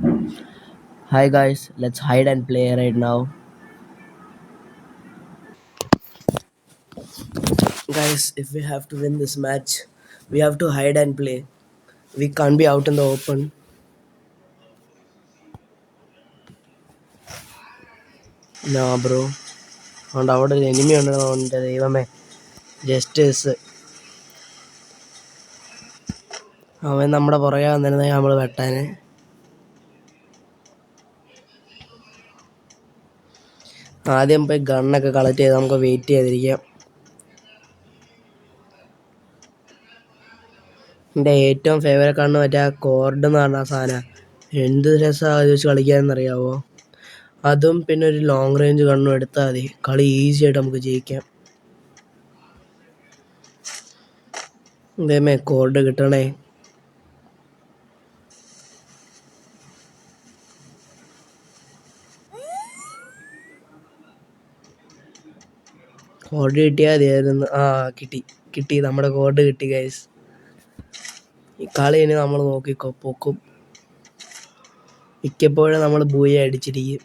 Hi guys, let's hide and play right now. Guys, if we have to win this match, we have to hide and play. We can't be out in the open. No, bro. And അവിടെ ഒരു enemy ഉണ്ടെന്ന് എൻ്റെ ദൈവമേ. Justice. അവൻ നമ്മുടെ പുറകെ വന്നിരുന്നെങ്കിൽ നമ്മൾ വെട്ടാന്. ആദ്യം പോയി ഗണ്ണൊക്കെ കളക്ട് ചെയ്ത് നമുക്ക് വെയിറ്റ് ചെയ്തിരിക്കാം. എൻ്റെ ഏറ്റവും ഫേവറേറ്റ് കണ്ണ് മറ്റേ കോർഡ് എന്ന് പറഞ്ഞ സാധനം. എന്ത് രസമാണ് ചോദിച്ച് കളിക്കാമെന്നറിയാവോ? അതും പിന്നെ ഒരു ലോങ് റേഞ്ച് കണ്ണും എടുത്താൽ മതി. കളി ഈസി ആയിട്ട് നമുക്ക് ജയിക്കാം. ഇതേമേ കോർഡ് കിട്ടണേ. കോഡ് കിട്ടിയാൽ മതിയായിരുന്നു. കിട്ടി നമ്മുടെ കോഡ് കിട്ടി ഗൈസ്. ഈ കളി ഇനി നമ്മൾ നോക്കിക്കോ പൊക്കും. മിക്കപ്പോഴും നമ്മൾ ബൂയെ അടിച്ചിരിക്കും.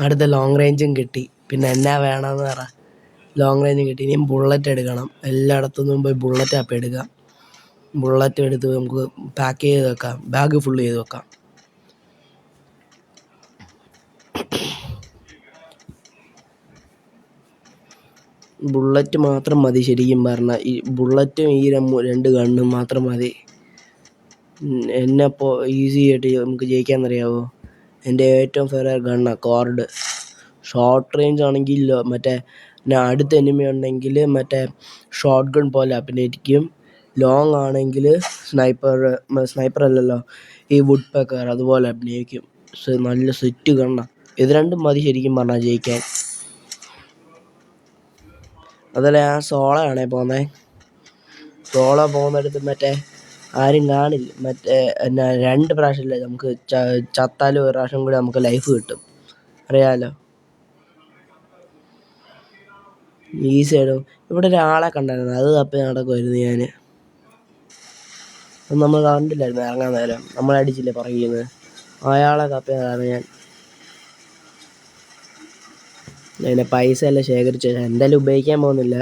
അടുത്ത ലോങ് റേഞ്ചും കിട്ടി. പിന്നെ എന്നാ വേണമെന്ന് പറ. ലോങ് റേഞ്ചും കിട്ടി. ഇനിയും ബുള്ളറ്റ് എടുക്കണം. എല്ലായിടത്തുനിന്നും പോയി ബുള്ളറ്റ് അപ്പം എടുക്കാം. ബുള്ളറ്റ് എടുത്ത് നമുക്ക് പാക്ക് ചെയ്ത് വെക്കാം. ബാഗ് ഫുള്ള് ചെയ്ത് വെക്കാം. ബുള്ളറ്റ് മാത്രം മതി ശരിക്കും പറഞ്ഞാൽ. ഈ ബുള്ളറ്റും ഈ രണ്ട് ഗണ്ണും മാത്രം മതി. എന്നെപ്പോൾ ഈസി ആയിട്ട് നമുക്ക് ജയിക്കാമെന്നറിയാവോ? എൻ്റെ ഏറ്റവും ഫേവറേറ്റ് ഗണ്ണാണ് കോർഡ്. ഷോർട്ട് റേഞ്ച് ആണെങ്കിൽ മറ്റേ അടുത്ത എനിമി ഉണ്ടെങ്കിൽ മറ്റേ ഷോർട്ട് ഗൺ പോലെ അഭിനയിക്കും. ലോങ് ആണെങ്കിൽ സ്നൈപ്പർ അല്ലല്ലോ, ഈ വുഡ് പെക്കർ അതുപോലെ അഭിനയിക്കും. നല്ല സെറ്റ് ഗണ്ണാണ്. ഇത് രണ്ടും മതി ശരിക്കും പറഞ്ഞാൽ ജയിക്കാൻ. അതല്ല, ഞാൻ സോളോയാണേ പോകുന്നത്. സോളോ പോകുന്നിടത്ത് മറ്റേ ആരും കാണില്ല. മറ്റേ എന്നാ 2 പ്രാവശ്യമല്ലേ നമുക്ക് ചത്താലും ഒരു പ്രാവശ്യം കൂടി നമുക്ക് ലൈഫ് കിട്ടും. അറിയാമല്ലോ. ഈസി ആയിട്ടും ഇവിടെ ഒരാളെ കണ്ടായിരുന്നു. അത് തപ്പി നടക്കുമായിരുന്നു ഞാൻ. നമ്മൾ കണ്ടില്ലായിരുന്നു ഇറങ്ങാൻ നേരം. നമ്മളടിച്ചില്ലേ പറയുന്നത്. അയാളെ തപ്പിയതാണ് ഞാൻ. അതിനെ പൈസ എല്ലാം ശേഖരിച്ചു. എന്തായാലും ഉപയോഗിക്കാൻ പോകുന്നില്ല.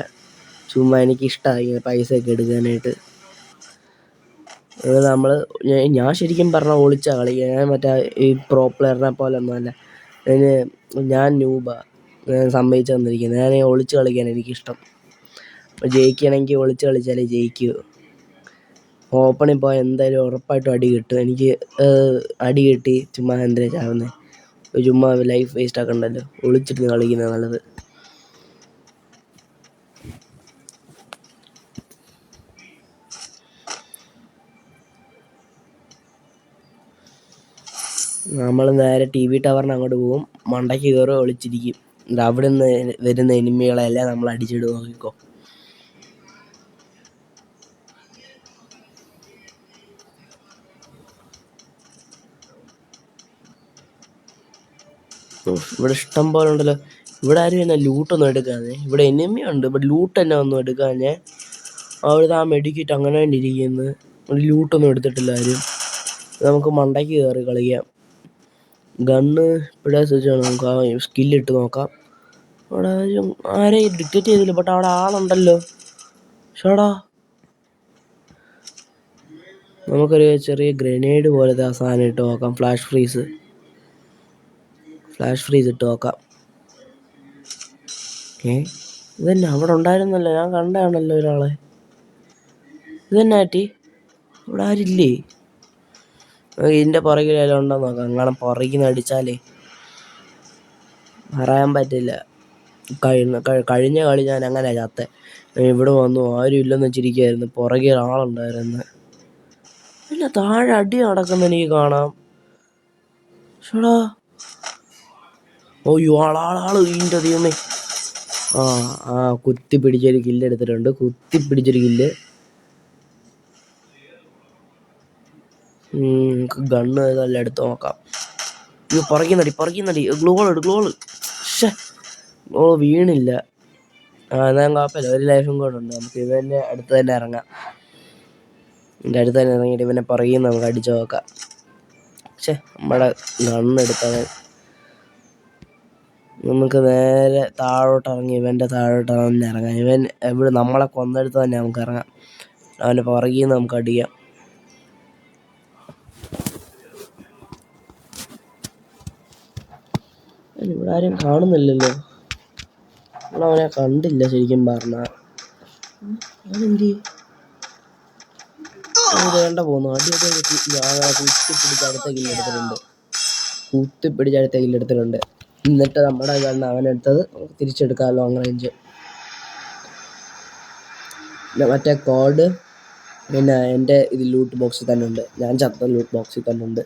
ചുമ്മാ എനിക്കിഷ്ടമായി ഇങ്ങനെ പൈസയൊക്കെ എടുക്കാനായിട്ട്. അത് ഞാൻ ശരിക്കും പറഞ്ഞാൽ ഒളിച്ചാ കളിക്കുക. ഞാൻ മറ്റേ ഈ പ്രോ പ്ലെയറിനെ പോലെ ഒന്നുമല്ല. ഞാൻ നൂബാ. ഞാൻ സമ്മതിച്ചു തന്നിരിക്കുന്നത്. ഞാൻ ഒളിച്ച് കളിക്കാൻ എനിക്കിഷ്ടം. ജയിക്കണമെങ്കിൽ ഒളിച്ച് കളിച്ചാലേ ജയിക്കൂ. ഓപ്പണിൽ പോയാൽ എന്തായാലും ഉറപ്പായിട്ടും അടി കിട്ടും. എനിക്ക് അടി കിട്ടി ചുമ്മാ എന്തിനാ ചാവുന്നത്? ചുമ്മാ ലൈഫ് വേസ്റ്റ് ആക്കണ്ടല്ലോ. ഒളിച്ചിട്ട് കളിക്കുന്നത് നല്ലത്. നമ്മൾ നേരെ TV ടവറിന് അങ്ങോട്ട് പോകും. മണ്ടയ്ക്ക് കയറി ഒളിച്ചിരിക്കും. അവിടെ നിന്ന് വരുന്ന എനിമികളെല്ലാം നമ്മൾ അടിച്ചിട്ട് നോക്കിക്കോ. ഇവിടെ ഇഷ്ടം പോലെ ഉണ്ടല്ലോ. ഇവിടെ ആരും എന്നെ ലൂട്ടൊന്നും എടുക്കാതെ. ഇവിടെ എനിമി ഉണ്ട്. ഇവിടെ ലൂട്ട് തന്നെ ഒന്നും എടുക്കാഞ്ഞേ. അവിടുത്തെ ആ മെഡിക്കിറ്റ് അങ്ങനെ തന്നെ ഇരിക്കുന്നു. ലൂട്ടൊന്നും എടുത്തിട്ടില്ല ആരും. നമുക്ക് മണ്ടയ്ക്ക് കയറി കളിക്കാം. ഗണ്ണ് ഇവിടെ വെച്ചാണ്. നമുക്ക് ആ സ്കില്ലിട്ട് നോക്കാം. അവിടെ ആരെയും ഡിറ്റക്റ്റ് ചെയ്തില്ല. ബട്ട് അവിടെ ആളുണ്ടല്ലോ. ഷോടാ, നമുക്കൊരു ചെറിയ ഗ്രനേഡ് പോലത്തെ ആ സാധനം ഇട്ട് നോക്കാം. ഫ്ലാഷ് ഫ്രീസ് ഇട്ട് നോക്കാം. ഇതന്നെ അവിടെ ഉണ്ടായിരുന്നല്ലോ. ഞാൻ കണ്ടാണല്ലോ ഒരാളെ. ഇതന്നെ ആറ്റി. ഇവിടെ ആരില്ലേ? ഇതിൻ്റെ പുറകിലെല്ലാം ഉണ്ടോ നോക്കാം. അങ്ങനെ പുറകിൽ നിന്ന് അടിച്ചാലേ പറയാൻ പറ്റില്ല. കഴിഞ്ഞ കളി ഞാൻ അങ്ങനെ ചത്തെ. ഇവിടെ വന്നു ആരും ഇല്ലെന്ന് വെച്ചിരിക്കുകയായിരുന്നു. പുറകെ ആളുണ്ടായിരുന്നു. പിന്നെ താഴെ അടി നടക്കുന്ന എനിക്ക് കാണാം. ഷടാ, ഓയ്യോ ആളാള് ഇതിൻ്റെ ദൈവമേ. കുത്തി പിടിച്ചൊരു കില്ല് എടുത്തിട്ടുണ്ട്. ഗണ്ണ് ഇതെല്ലാം എടുത്ത് നോക്കാം. ഇത് പുറകിന്നടി. ഗ്ലോള് വീണില്ല. എന്നാ കുഴപ്പമില്ല. ഒരു ലൈഫും കൂടെ ഉണ്ട്. നമുക്ക് ഇവൻ്റെ അടുത്ത് തന്നെ ഇറങ്ങാം. എൻ്റെ അടുത്ത് തന്നെ ഇറങ്ങിയിട്ട് ഇവനെ പുറകിൽ നമുക്ക് അടിച്ചു നോക്കാം. പക്ഷെ നമ്മുടെ ഗണ്ണെടുത്തവൻ നമുക്ക് നേരെ താഴോട്ട് ഇറങ്ങി ഇവൻ്റെ താഴോട്ട് തന്നെ ഇറങ്ങാം. ഇവൻ ഇവിടെ നമ്മളെ കൊന്നെടുത്ത് തന്നെ നമുക്ക് ഇറങ്ങാം. അവൻ്റെ പുറകിൽ നിന്ന് നമുക്ക് അടിക്കാം. ഇവിടെ ആരും കാണുന്നില്ലല്ലോ. നമ്മളവനെ കണ്ടില്ല ശരിക്കും പറഞ്ഞാൽ. അതെന്തി വേണ്ട പോകുന്നു. അടിയൊക്കെ കുത്തിപ്പിടിച്ച് അടുത്ത കില്ലെടുത്തിട്ടുണ്ട്. എന്നിട്ട് നമ്മുടെ ഗണ്ണ് അവനെടുത്തത് തിരിച്ചെടുക്കാം ലോങ് റേഞ്ച്. മറ്റേ കോഡ് പിന്നെ എൻ്റെ ഇത് ലൂട്ട് ബോക്സിൽ തന്നെ ഉണ്ട്. ഞാൻ ചത്ത ലൂട്ട് ബോക്സിൽ തന്നെ ഉണ്ട്.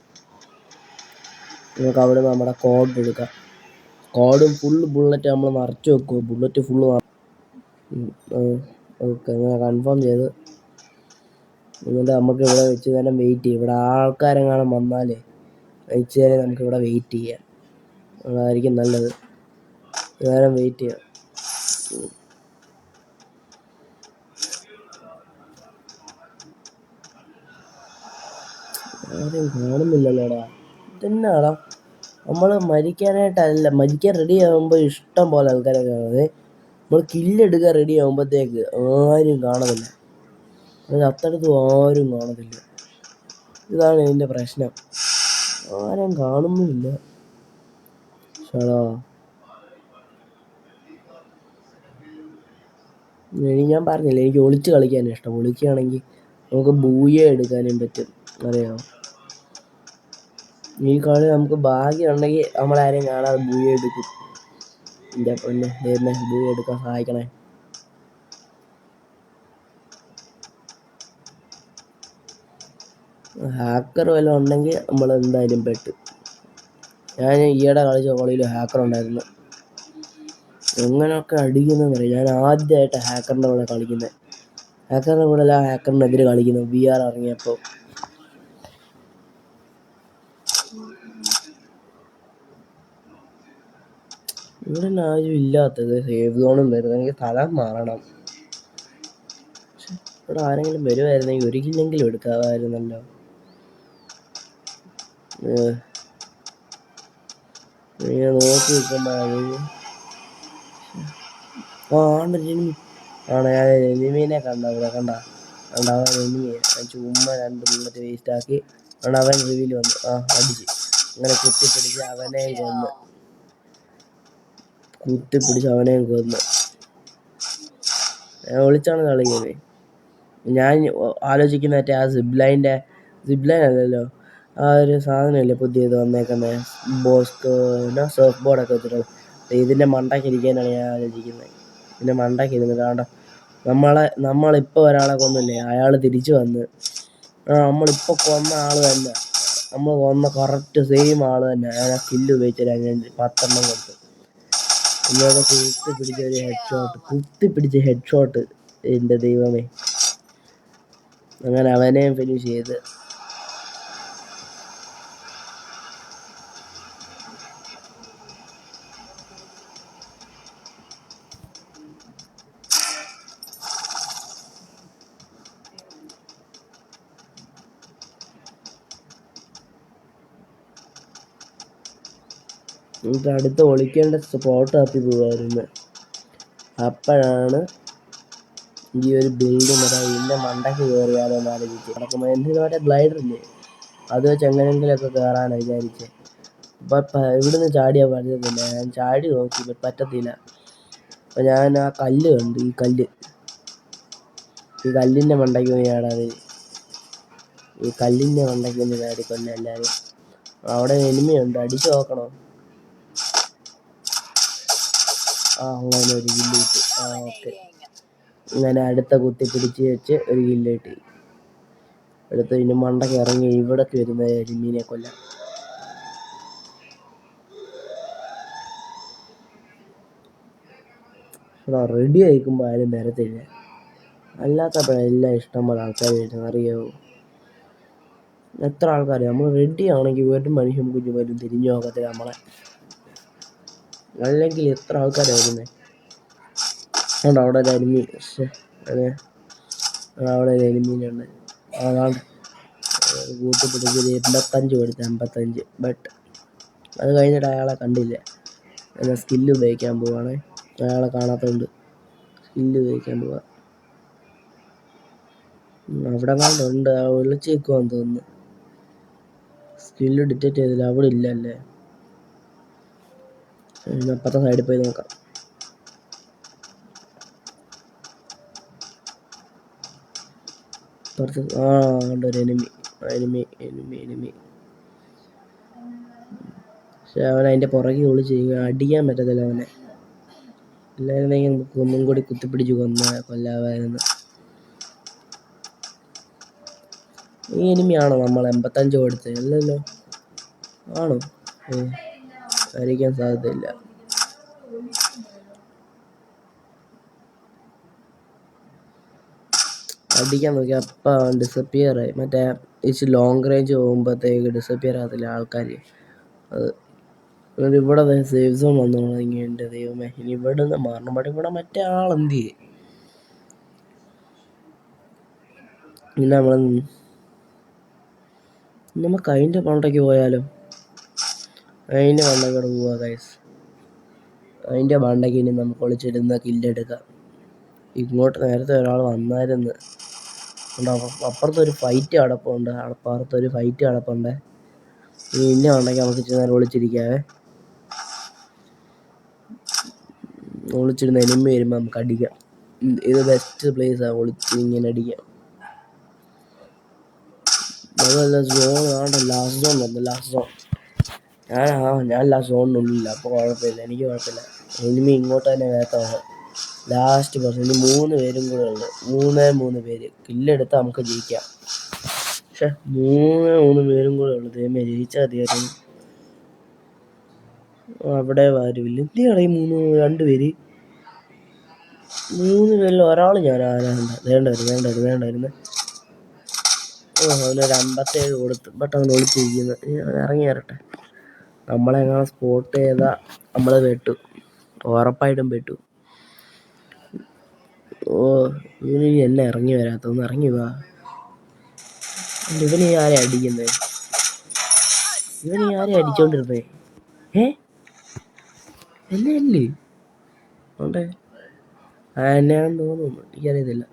നമുക്ക് അവിടെ നമ്മുടെ കോഡ് എടുക്കാം. കോഡും ഫുള്ള് ബുള്ളറ്റ് നമ്മൾ നിറച്ച് വെക്കുക. ബുള്ളറ്റ് ഫുള്ള് ഓക്കെ, അങ്ങനെ കൺഫേം ചെയ്ത് എന്നിട്ട് നമുക്ക് ഇവിടെ വെച്ച് നേരം വെയിറ്റ് ചെയ്യും. ഇവിടെ ആൾക്കാരെങ്ങാനും വന്നാലേ വെച്ച് നേരം നമുക്കിവിടെ വെയിറ്റ് ചെയ്യാം. അതായിരിക്കും നല്ലത്. നേരം വെയിറ്റ് ചെയ്യാം. ആരും കാണുന്നില്ലല്ലോടാ. ഇതെന്നാടാ, നമ്മൾ മരിക്കാനായിട്ടല്ല, മരിക്കാൻ റെഡി ആകുമ്പോൾ ഇഷ്ടം പോലെ ആൾക്കാരെ കാണുന്നത്. നമ്മൾ കില്ലെടുക്കാൻ റെഡി ആകുമ്പോഴത്തേക്ക് ആരും കാണുന്നില്ല. അത് അത്തടത്തും ആരും കാണത്തില്ല. ഇതാണ് ഇതിൻ്റെ പ്രശ്നം. ആരും കാണുന്നുമില്ല. ഷടാ, ഞാൻ പറഞ്ഞില്ലേ എനിക്ക് ഒളിച്ച് കളിക്കാനും ഇഷ്ടം. ഒളിക്കുകയാണെങ്കിൽ നമുക്ക് ബൂയ എടുക്കാനും പറ്റും. അറിയാമോ, ഈ കളി നമുക്ക് ഭാഗ്യം ഉണ്ടെങ്കിൽ നമ്മളാരെയും കാണാതെ ബൂയ എടുക്കും. എൻ്റെ പൊന്നെ ദൈവമേ, ബൂയ എടുക്കാൻ സഹായിക്കണേ. ഹാക്കർ വല്ലതും ഉണ്ടെങ്കിൽ നമ്മൾ എന്തായാലും പെട്ട്. ഞാൻ ഈയിടെ കളിച്ച കളിയിൽ ഹാക്കർ ഉണ്ടായിരുന്നു. എങ്ങനെയൊക്കെ അടിക്കുന്നതെന്ന് അറിയാം. ഞാൻ ആദ്യമായിട്ട് ഹാക്കറിൻ്റെ കൂടെ കളിക്കുന്നത്. ഹാക്കറിൻ്റെ കൂടെ അല്ല, ഹാക്കറിനെതിരെ കളിക്കുന്നത് VR ഇറങ്ങിയപ്പോൾ. ഇവിടെ ആരും ഇല്ലാത്തത്. സേഫ് സോണും വരുന്നെങ്കിൽ സ്ഥലം മാറണം. ഇവിടെ ആരെങ്കിലും വരുമായിരുന്നെങ്കിൽ ഒരിക്കലെങ്കിലും എടുക്കാമായിരുന്നല്ലോ. നോക്കി നിൽക്കുമ്പോഴാണ് ആണ് ഞാൻ എനിമീനെ കണ്ട അവൻ എനിമിയെ ചുമ്മാ 2 ബുള്ളറ്റ് വേസ്റ്റ് ആക്കി. അവൻ റിവീൽ വന്നു. അടിച്ച് അങ്ങനെ കുത്തിപ്പിടിച്ച് അവനെയും കൊന്ന്. ഞാൻ ഒളിച്ചാണ് കളിക്കുന്നത്. ഞാൻ ആലോചിക്കുന്ന മറ്റേ ആ സിബ്ലൈൻ അല്ലല്ലോ, ആ ഒരു സാധനമല്ലേ പുതിയത് വന്നേക്കുന്നത്, ബോസ്കോ സർഫ് ബോർഡൊക്കെ വെച്ചിട്ടുള്ളത്. ഇതിൻ്റെ മണ്ടയ്ക്ക് ഇരിക്കാനാണ് ഞാൻ ആലോചിക്കുന്നത്. ഇതിൻ്റെ മണ്ടയ്ക്ക് ഇരുന്നിട്ട് വേണ്ട നമ്മളിപ്പോൾ ഒരാളെ കൊന്നില്ലേ, അയാൾ തിരിച്ചു വന്ന് നമ്മളിപ്പോൾ കൊന്ന ആൾ തന്നെ, നമ്മൾ കൊന്ന കറക്റ്റ് സെയിം ആൾ തന്നെ. അയാൾ സ്കില്ല് ഉപയോഗിച്ചിട്ട് അങ്ങനെ 10 എണ്ണം കൊടുത്തു. ഇന്നോട് കുത്തിപ്പിടിച്ച ഹെഡ് ഷോട്ട്. എൻ്റെ ദൈവമേ, അങ്ങനെ അവനെയും ഫിനിഷ് ചെയ്ത്. നമുക്ക് അടുത്ത് ഒളിക്കേണ്ട സ്പോട്ട് തപ്പി പോവായിരുന്നു. അപ്പോഴാണ് ഈ ഒരു ബിൽഡ് ഇതിൻ്റെ മണ്ടയ്ക്ക് കയറിയാലോ എന്ന് ആലോചിച്ച് നടക്കുമ്പോൾ എൻ്റെ മറ്റേ ഗ്ലൈഡറില്ലേ, അത് വെച്ച് എങ്ങനെയെങ്കിലുമൊക്കെ കയറാനാണ് വിചാരിച്ചത്. അപ്പം ഇവിടുന്ന് ചാടിയാൽ പറ്റത്തില്ല. ഞാൻ ചാടി നോക്കി, പറ്റത്തില്ല. അപ്പം ഞാൻ ആ കല്ല് കണ്ടു. ഈ കല്ലിൻ്റെ മണ്ടയ്ക്ക് പോയി ചാടാതെ, ഈ കല്ലിൻ്റെ മണ്ടയ്ക്ക് ഒന്ന് ചാടിക്കൊല്ല എല്ലാവരും. അവിടെ എനിമിയുണ്ട്, അടിച്ചു നോക്കണോ? അങ്ങനെ ഒരു കില്ല് കിട്ടി. ഓക്കെ, ഇങ്ങനെ അടുത്ത കുത്തിപ്പിടിച്ച് വെച്ച് ഒരു കില്ല് കിട്ടി. അടുത്ത് ഇനി മണ്ടയ്ക്ക് ഇറങ്ങി ഇവിടേക്ക് വരുന്ന എനിമീനെ കൊല്ലാം. റെഡി ആയിക്കുമ്പോൾ ആരും വരത്തില്ല. അല്ലാത്തപ്പോഴെല്ലാം ഇഷ്ടംപോലെ ആൾക്കാർ വരുന്നത് അറിയാമോ. എത്ര ആൾക്കാർ, നമ്മൾ റെഡി ആണെങ്കിൽ ഒരു മനുഷ്യൻ കുഞ്ഞു വരും തിരിഞ്ഞു നോക്കത്തില്ല നമ്മളെ. അല്ലെങ്കിൽ എത്ര ആൾക്കാരാണ് വരുന്നത്. അവിടെ ഒരു എനിമി, അവിടെ ഒരു എനിമീനുണ്ട്. അതാണ് കൂട്ടിപ്പിടിച്ചത് 85 കൊടുത്ത് 55. ബട്ട് അത് കഴിഞ്ഞിട്ട് അയാളെ കണ്ടില്ല. എന്നാൽ സ്കില്ല് ഉപയോഗിക്കാൻ പോവാണ്. അയാളെ കാണാത്തതുകൊണ്ട് സ്കില്ല് ഉപയോഗിക്കാൻ പോവാ. അവിടെ കണ്ടുണ്ട്, വിളിച്ച് നിൽക്കുവാന്ന് തോന്നുന്നു. സ്കില്ല് ഡിറ്റക്ട് ചെയ്തില്ല, അവിടെ ഇല്ലല്ലേ. അപ്പുറത്തെ സൈഡിൽ പോയി നോക്കാം. പുറത്ത് കണ്ടൊരു എനിമി. പക്ഷെ അവൻ അതിൻ്റെ പുറകെ ഒളിച്ച് അടിക്കാൻ പറ്റത്തില്ല അവനെ. എല്ലാവരുടെയും നമുക്ക് ഒന്നും കൂടി കുത്തിപ്പിടിച്ച് കൊല്ലാമായിരുന്നു. ഈ എനിമിയാണോ നമ്മൾ 85 കൊടുത്തത്? അല്ലല്ലോ. ആണോ? ആയിരിക്കാൻ സാധ്യതയില്ല. അടിക്കാൻ നോക്കി അപ്പം ഡിസപ്പിയർ ആയി. മറ്റേ ഇച്ചിരി ലോങ് റേഞ്ച് പോകുമ്പോഴത്തേക്ക് ഡിസപ്പിയർ ആകത്തില്ല ആൾക്കാർ. അത് ഇവിടെ സേഫ് സോൺ വന്നു തുടങ്ങിയുണ്ട്. ദൈവമേ, ഇനി ഇവിടെ നിന്ന് മാറണം. ഇവിടെ മറ്റേ ആളെന്ത് ചെയ്യും? പിന്നെ നമുക്ക് അതിൻ്റെ മണ്ടയ്ക്ക് പോയാലോ? അതിൻ്റെ മണ്ടയ്ക്കൂടെ പോവാ ഗൈസ്. അതിൻ്റെ മണ്ടയ്ക്ക് ഇനി നമുക്ക് ഒളിച്ചിരുന്ന കില്ലെടുക്കാം. ഇങ്ങോട്ട് നേരത്തെ ഒരാൾ വന്നായിരുന്നു. അപ്പുറത്തൊരു ഫൈറ്റ് കിടപ്പുണ്ട്. ഇതിൻ്റെ മണ്ടയ്ക്ക് നമുക്ക് ഇച്ചിരി നേരം ഒളിച്ചിരിക്കാവേ. ഒളിച്ചിരുന്ന് എനിമി വരുമ്പോൾ നമുക്ക് അടിക്കാം. ഇത് ബെസ്റ്റ് പ്ലേസാണ് ഒളിച്ചിങ്ങനെ അടിക്കാം. അതല്ല സോൺ ആണ്. Last zone. ഞാൻ ലാസ്റ്റ് സോണിനുള്ളില്ല. അപ്പോൾ കുഴപ്പമില്ല, എനിക്ക് കുഴപ്പമില്ല. എനിമി ഇങ്ങോട്ട് തന്നെ വരത്താണ്. Last person. ഇനി 3 പേരും കൂടെ ഉണ്ട്. 3 പേര് കില്ലെടുത്താൽ നമുക്ക് ജയിക്കാം. പക്ഷെ 3 പേരും കൂടെ ഉള്ളു. ദൈവമേ, ജയിച്ചാൽ മതിയായിരുന്നു. അവിടെ ആരുമില്ല. എന്തിനാണ് ഈ 2 പേര്? 3 പേരിൽ ഒരാൾ ഞാൻ വേണ്ടായിരുന്നു. അവനൊരു 57 കൊടുത്ത്. ബട്ട് അവൻ ഒളിച്ചിരിക്കുന്നത്. അവൻ ഇറങ്ങി വരട്ടെ. നമ്മളെങ്ങനെ സ്പോട്ട് ചെയ്താൽ നമ്മൾ പെട്ടു, ഉറപ്പായിട്ടും പെട്ടു. ഇവന് എന്നെ ഇറങ്ങി വരാത്തൊന്ന് ഇറങ്ങി വാ. ഇവന് ആരെ അടിക്കുന്നേ? ഇവന് ആരെ അടിച്ചോണ്ടിരുന്നേ? എന്നെ അല്ലേ ഉണ്ടേ? എന്നെയാണെന്ന് തോന്നുന്നു, എനിക്കറിയത്തില്ല.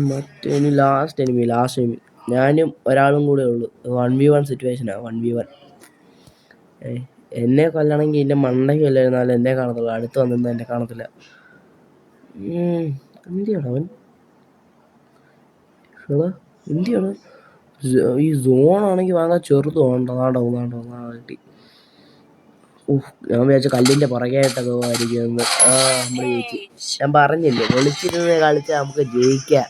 മറ്റേ ലാസ്റ്റ് എനിമി. ഞാനും ഒരാളും കൂടെ ഉള്ളു. 1v1 സിറ്റുവേഷനാണ്. 1v1. എന്നെ കൊല്ലണമെങ്കിൽ എൻ്റെ മണ്ടയ്ക്ക് കൊല്ലായിരുന്നാലും എന്നെ കാണത്തുള്ളൂ. അടുത്ത് വന്നിരുന്ന എന്നെ കാണത്തില്ല. എന്തിയാണ് അവൻ? എന്തിയാണ്? ഈ സോണാണെങ്കിൽ വാങ്ങാൻ ചെറുതുണ്ടോ? കിട്ടി. ഞാൻ വിചാരിച്ച കല്ലിൻ്റെ പുറകെയായിട്ടൊക്കെ ആയിരിക്കുമെന്ന്. നമ്മൾ ജയിച്ചു. ഞാൻ പറഞ്ഞില്ലേ, ഒളിച്ചിരുന്ന് കളിച്ചാൽ നമുക്ക് ജയിക്കാം.